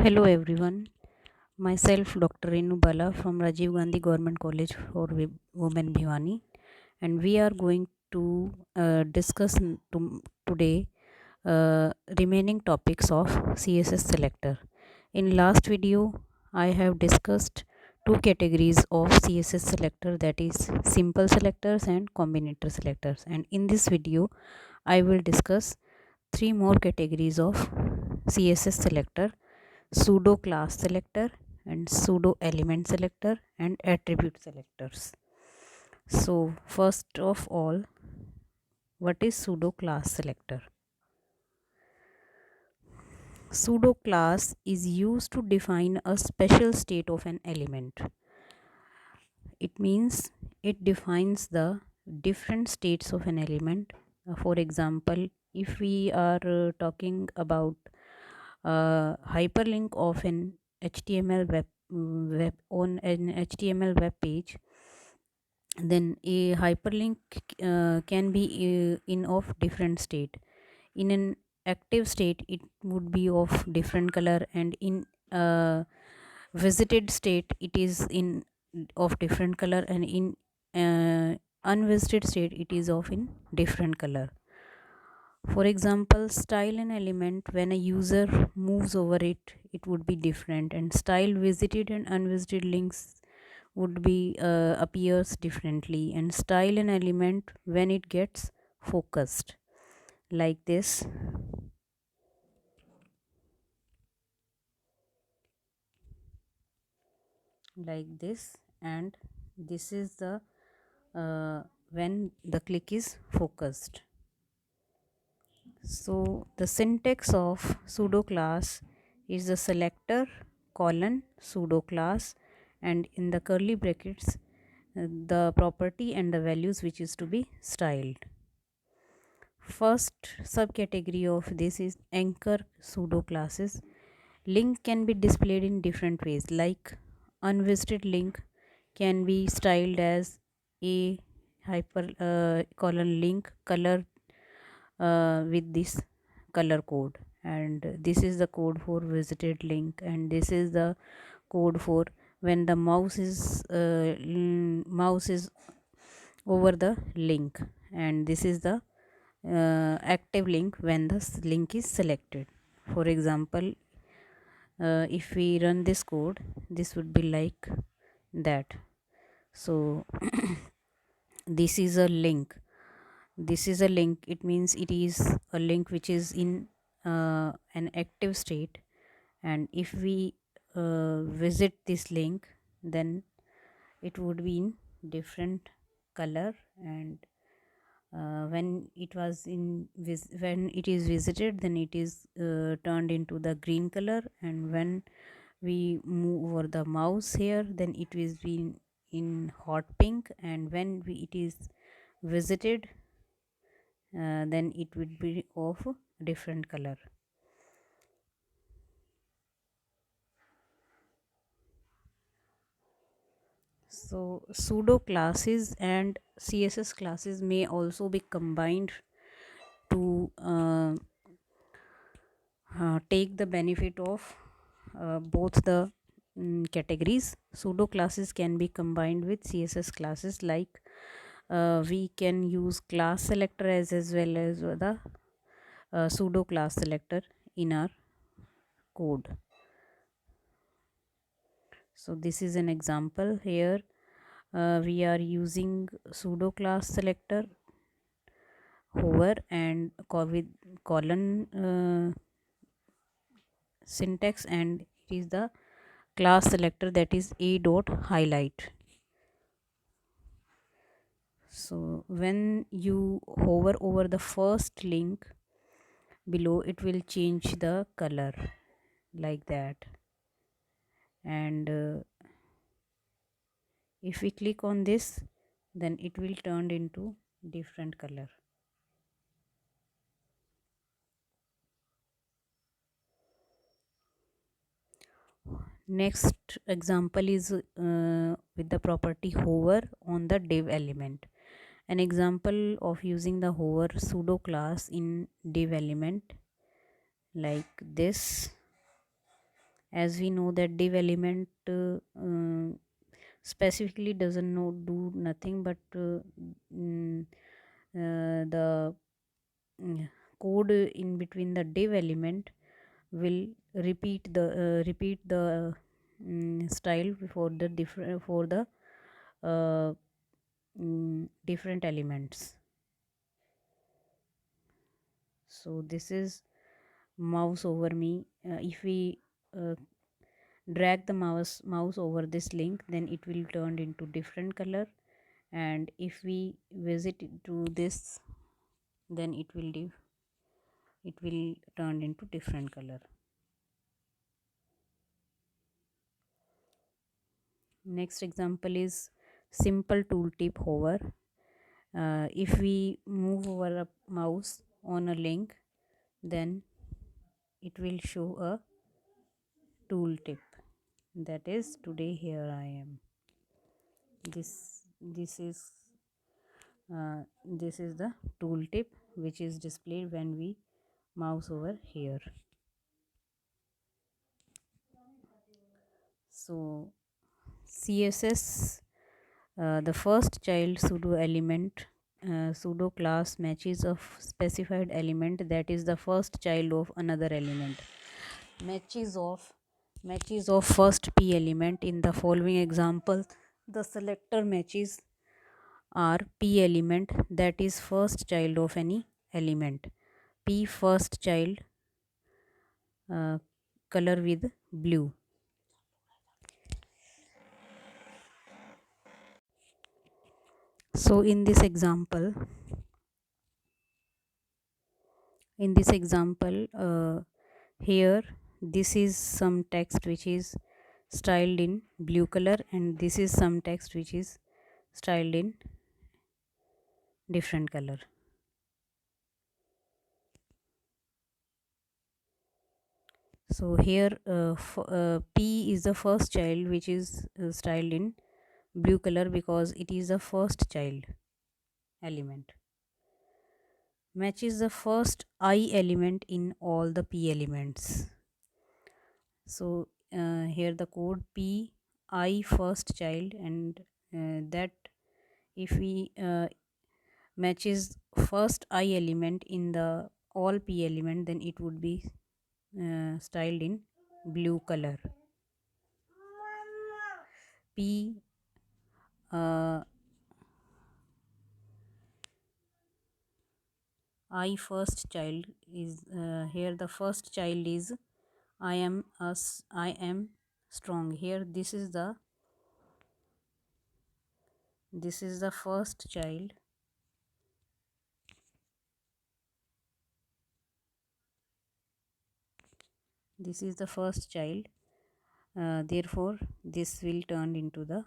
Hello everyone, myself Dr. Renu Bala from Rajiv Gandhi Government College for Women Bhiwani, and we are going to discuss today remaining topics of CSS selector. In last video, I have discussed two categories of CSS selector, that is simple selectors and combinator selectors, and in this video I will discuss three more categories of CSS selector: pseudo class selector and pseudo element selector and attribute selectors. So first of all, what is pseudo class selector? Pseudo class is used to define a special state of an element. It means it defines the different states of an element. For example, if we are talking about hyperlink of an HTML web on an HTML web page, then a hyperlink can be in of different state. In an active state, it would be of different color, and in visited state, it is in of different color, and in unvisited state, it is of in different color. For example, style an element, when a user moves over it, it would be different, and style visited and unvisited links would be appears differently, and style an element when it gets focused, like this. And this is the when the click is focused. So the syntax of pseudo class is the selector colon pseudo class, and in the curly brackets the property and the values which is to be styled. First subcategory of this is anchor pseudo classes. Link can be displayed in different ways, like unvisited link can be styled as a hyper colon link color with this color code, and this is the code for visited link, and this is the code for when the mouse is over the link, and this is the active link when the link is selected. For example, if we run this code, this would be like that. So this is a link, it means it is a link which is in an active state, and if we visit this link, then it would be in different color, and when it was when it is visited, then it is turned into the green color, and when we move over the mouse here, then it is been in hot pink, and when it is visited, then it would be of different color. So pseudo classes and CSS classes may also be combined to take the benefit of both the categories. Pseudo classes can be combined with CSS classes, like we can use class selector as well as the pseudo class selector in our code. So this is an example here. We are using pseudo class selector hover and with colon syntax, and it is the class selector, that is a dot highlight. So when you hover over the first link below, it will change the color like that, and if we click on this, then it will turn into different color. Next example is with the property hover on the div element. An example of using the hover pseudo class in div element, like this. as we know that div element specifically doesn't know do nothing but mm, the code in between the div element will repeat the style for the uh, different elements. So this is mouse over me. If we uh, drag the mouse over this link, then it will turn into different color, and if we visit to this, then it will turn into different color. Next example is simple tooltip hover. If we move our mouse on a link, then it will show a tooltip, that is today here I am. This is the tooltip which is displayed when we mouse over here. So CSS, the first child pseudo element pseudo class matches of specified element that is the first child of another element. Matches of first p element in the following example, the selector matches are p element that is first child of any element. P first child, uh, color with blue. So in this example, here this is some text which is styled in blue color, and this is some text which is styled in different color. So here p is the first child which is styled in blue color because it is the first child element. Matches the first I element in all the p elements. So here the code p I first child, and that if we matches first I element in the all p element, then it would be styled in blue color. P uh, I first child is here the first child is I am I am strong. Here this is the first child. This is the first child. Therefore, this will turn into the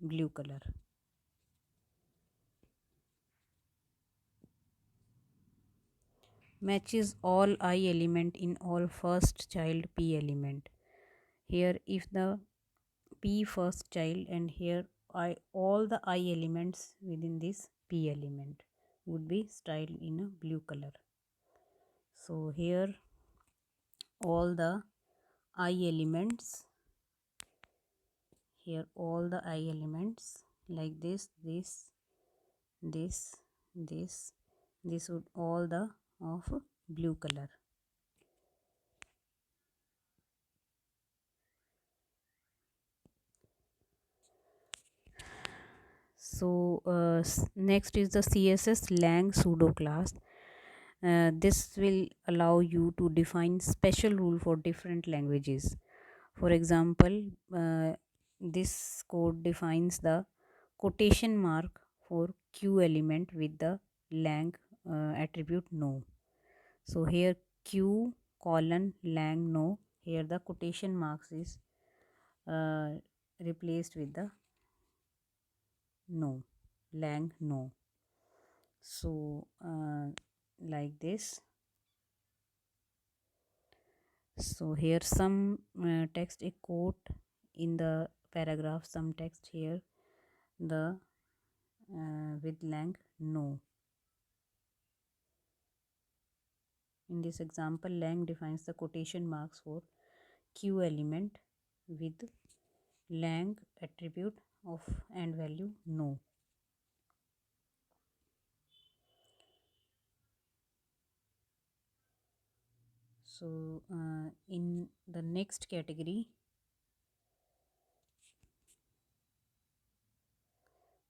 blue color. Matches all I element in all first child p element. Here, if the p first child, and here I all the I elements within this p element would be styled in a blue color. So here all the I elements, here all the I elements like this, this, this would all the of blue color. So next is the CSS lang pseudo class. This will allow you to define special rule for different languages. For example, this code defines the quotation mark for q element with the lang attribute no. So here q colon lang no, here the quotation marks is uh, replaced with the no, lang no. So like this. So here some text, a quote in the paragraph, some text here the with lang no. In this example, lang defines the quotation marks for q element with lang attribute of and value no. So in the next category,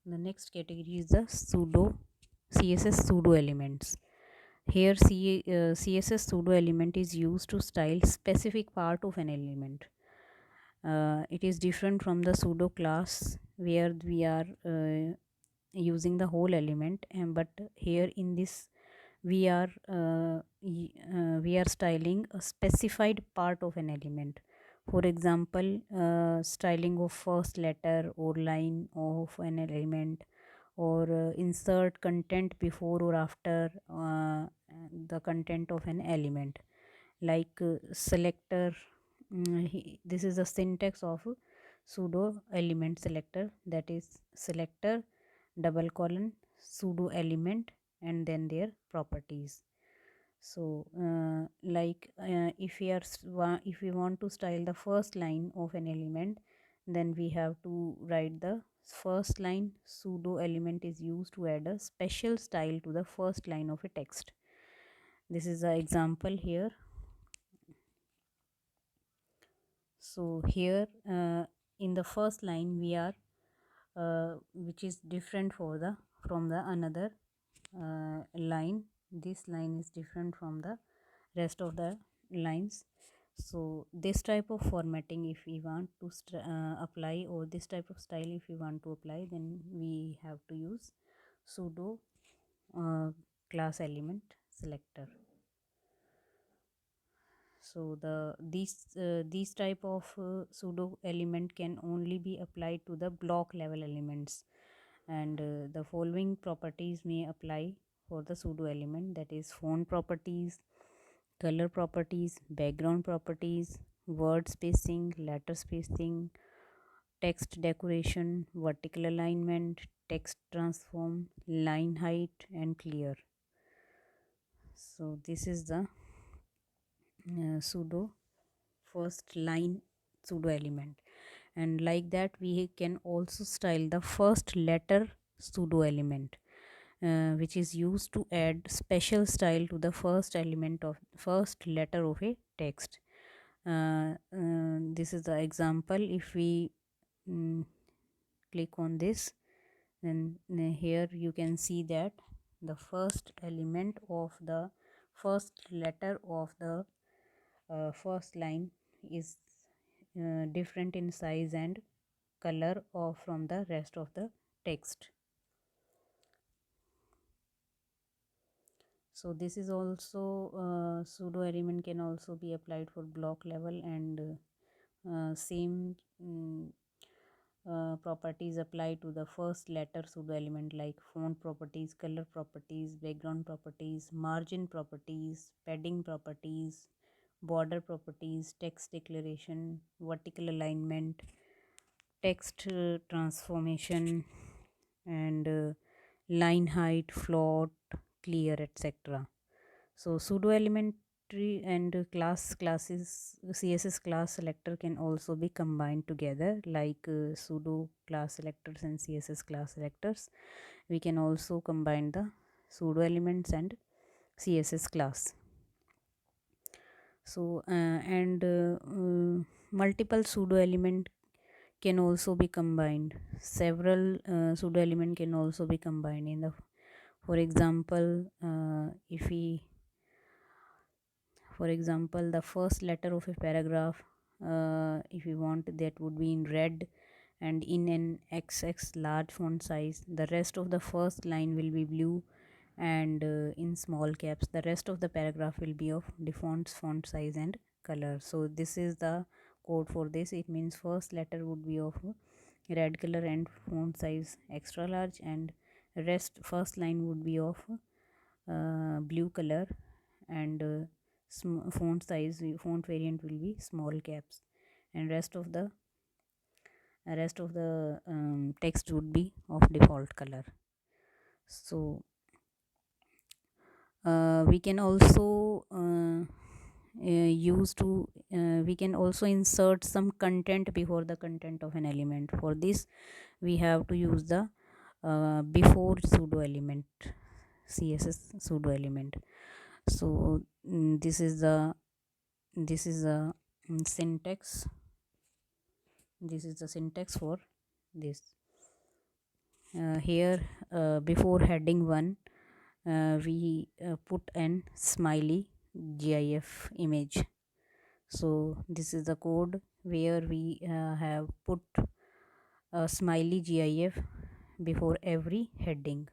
the next category is the pseudo CSS pseudo elements. Here CSS pseudo element is used to style specific part of an element. It is different from the pseudo class where we are using the whole element, and but here in this we are styling a specified part of an element. For example, styling of first letter or line of an element, or insert content before or after the content of an element, like selector. This is the syntax of pseudo element selector, that is selector double colon pseudo element and then their properties. So if we want to style the first line of an element, then we have to write the first line. Pseudo element is used to add a special style to the first line of a text. This is the example here. So here in the first line we are which is different from the another line. This line is different from the rest of the lines. So this type of formatting, if we want to apply, or this type of style if we want to apply, then we have to use pseudo class element selector. So these type of pseudo element can only be applied to the block level elements, and the following properties may apply for the pseudo element, that is font properties, color properties, background properties, word spacing, letter spacing, text decoration, vertical alignment, text transform, line height and clear. So this is the pseudo first line pseudo element, and like that we can also style the first letter pseudo element, which is used to add special style to the first element of first letter of a text. This is the example. If we click on this, then here you can see that the first element of the first letter of the first line is different in size and color of from the rest of the text. So this is also pseudo element can also be applied for block level, and same properties apply to the first letter pseudo element, like font properties, color properties, background properties, margin properties, padding properties, border properties, text declaration, vertical alignment, text transformation, and line height, float, clear, etc. So pseudo elementary and classes CSS class selector can also be combined together, like pseudo class selectors and CSS class selectors. We can also combine the pseudo elements and CSS class. So and multiple pseudo element can also be combined. Several pseudo element can also be combined in the, for example, if we, for example, the first letter of a paragraph, if we want, that would be in red and in an XX large font size. The rest of the first line will be blue and in small caps. The rest of the paragraph will be of different font size and color. So this is the code for this. It means first letter would be of red color and font size extra large, and rest first line would be of blue color, and font variant will be small caps, and rest of the text would be of default color. So we can also use to we can also insert some content before the content of an element. For this we have to use the before pseudo element, css pseudo element. So this is the syntax. This is the syntax for this. Here before heading 1 we put an smiley gif image. So this is the code where we have put a smiley gif before every heading,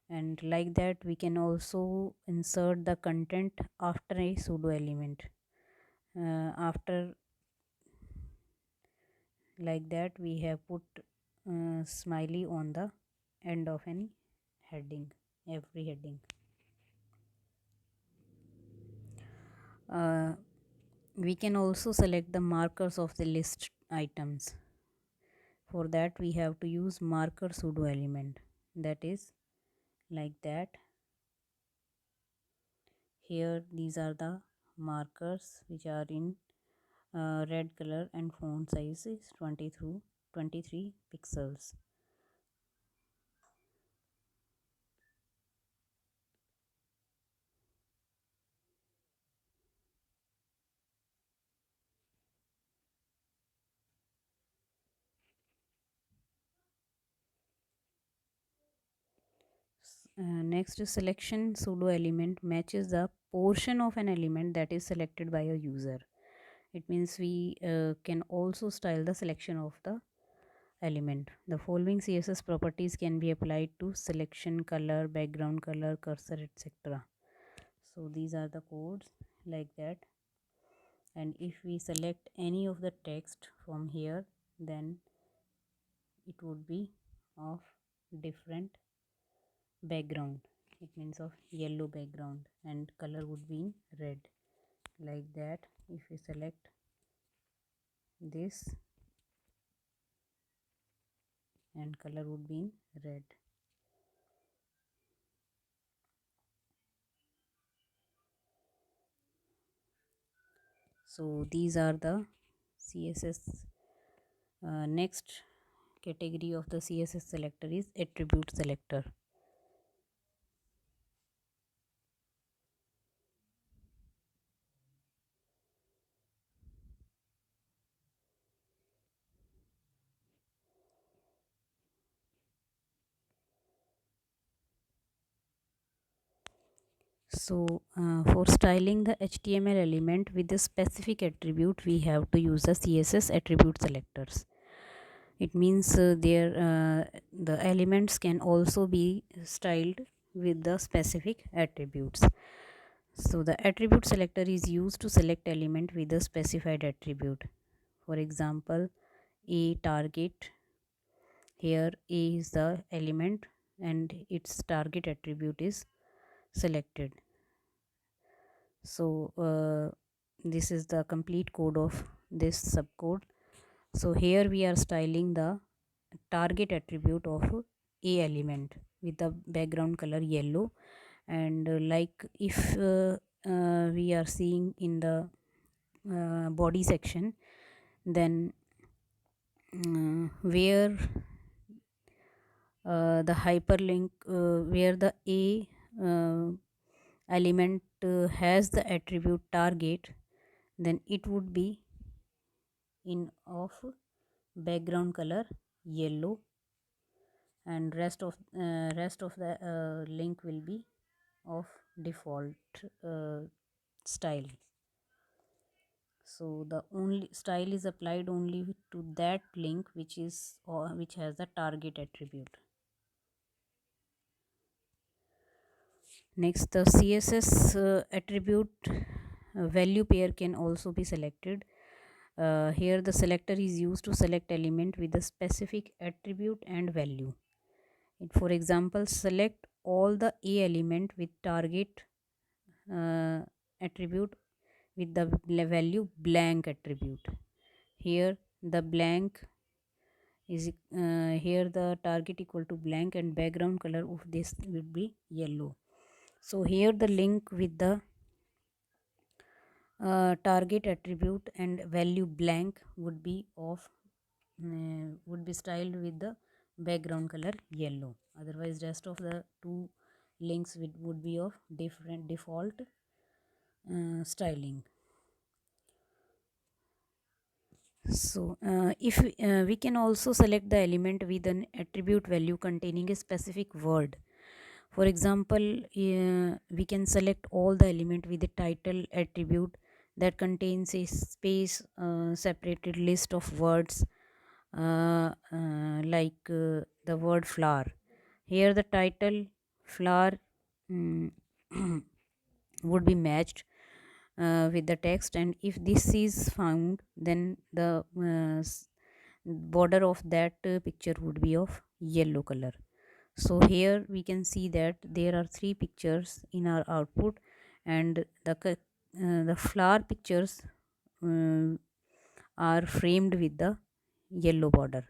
and like that we can also insert the content after a pseudo element. After like that we have put smiley on the end of any heading, every heading. We can also select the markers of the list items. For that we have to use marker pseudo element, that is like that. Here these are the markers which are in red color and font size is 20 through 23 pixels. Next is selection pseudo element matches the portion of an element that is selected by a user. It means we can also style the selection of the element. The following css properties can be applied to selection, color, background color, cursor, etc. So these are the codes like that. And if we select any of the text from here, then it would be of different background. It means of yellow background, and color would be in red, like that. If we select this, and color would be in red. So these are the css. Next category of the css selector is attribute selector. So for styling the HTML element with a specific attribute, we have to use the CSS attribute selectors. It means the elements can also be styled with the specific attributes. So the attribute selector is used to select element with a specified attribute. For example, a target. Here A is the element and its target attribute is selected. So this is the complete code of this subcode. So here we are styling the target attribute of a element with the background color yellow, and like if we are seeing in the body section, then where the hyperlink where the a element has the attribute target, then it would be in of background color yellow, and rest of the link will be of default style. So the only style is applied only to that link which is or which has the target attribute. Next, the css attribute value pair can also be selected. Here the selector is used to select element with a specific attribute and value. For example, select all the a element with target attribute with the value blank attribute. Here the blank is here the target equal to blank, and background color of this will be yellow. So here the link with the target attribute and value blank would be of would be styled with the background color yellow. Otherwise rest of the two links would be of different default styling. So if we can also select the element with an attribute value containing a specific word. For example, we can select all the element with a title attribute that contains a space separated list of words the word flower. Here the title flower mm, would be matched with the text, and if this is found, then the border of that picture would be of yellow color. So here we can see that there are three pictures in our output, and the flower pictures uh, are framed with the yellow border,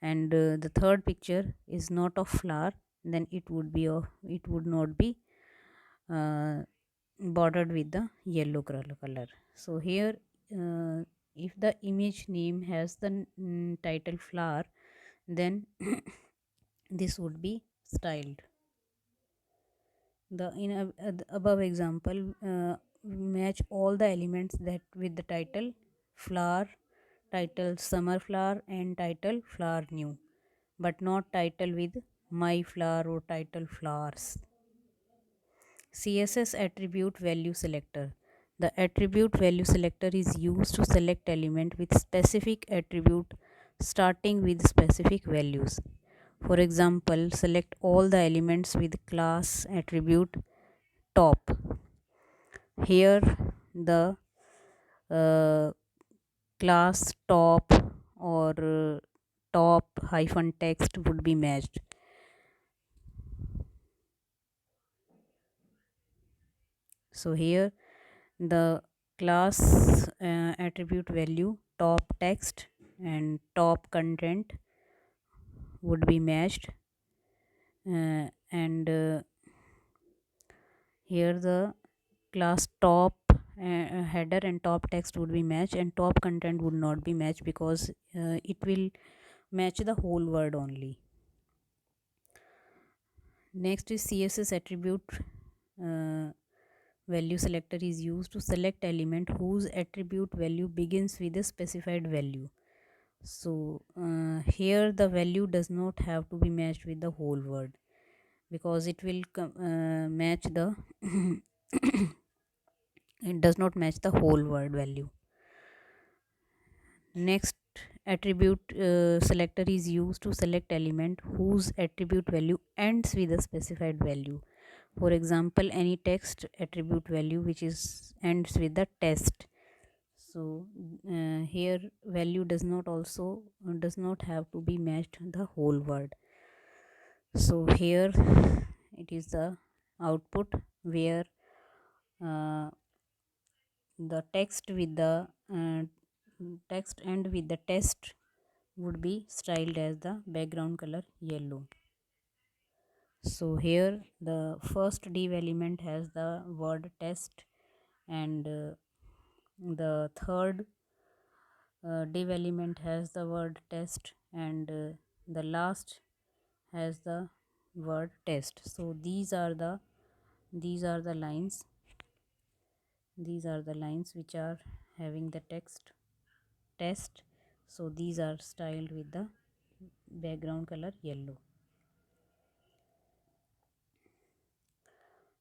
and the third picture is not of flower, then it would not be uh, bordered with the yellow color. So here if the image name has the title flower, then this would be styled. The in the above example, match all the elements that with the title flower, title summer flower, and title flower new, but not title with my flower or title flowers. CSS attribute value selector. The attribute value selector is used to select element with specific attribute starting with specific values. For example, select all the elements with class attribute top. Here the uh, class top or top hyphen text would be matched. So here the class attribute value top text and top content would be matched, and here the class top header and top text would be matched, and top content would not be matched because it will match the whole word only. Next is CSS attribute uh, value selector is used to select element whose attribute value begins with a specified value. So here the value does not have to be matched with the whole word, because it will match the it does not match the whole word value. Next attribute selector is used to select element whose attribute value ends with a specified value. For example, any text attribute value which is ends with the test. So here value does not have to be matched the whole word. So here it is the output where uh, the text with the text and with the test would be styled as the background color yellow. So here the first div element has the word test, and the third div element has the word test, and the last has the word test. So these are the lines which are having the text test. So these are styled with the background color yellow.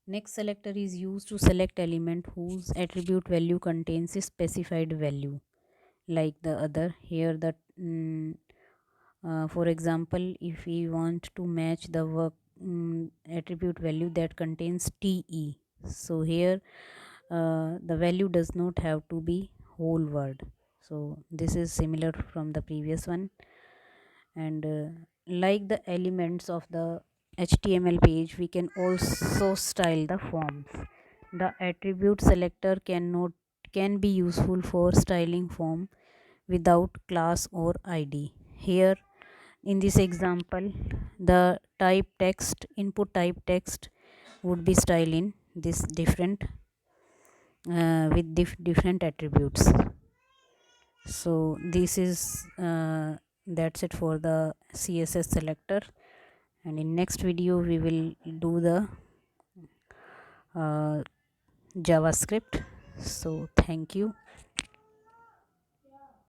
Next selector is used to select element whose attribute value contains a specified value like the other. Here the for example, if we want to match the work attribute value that contains te, so here the value does not have to be whole word. So this is similar from the previous one, and like the elements of the HTML page, we can also style the forms. The attribute selector can be useful for styling form without class or id. Here in this example, the type text input type text would be style in this different with different attributes. So this is that's it for the CSS selector, and in next video we will do the JavaScript. So thank you.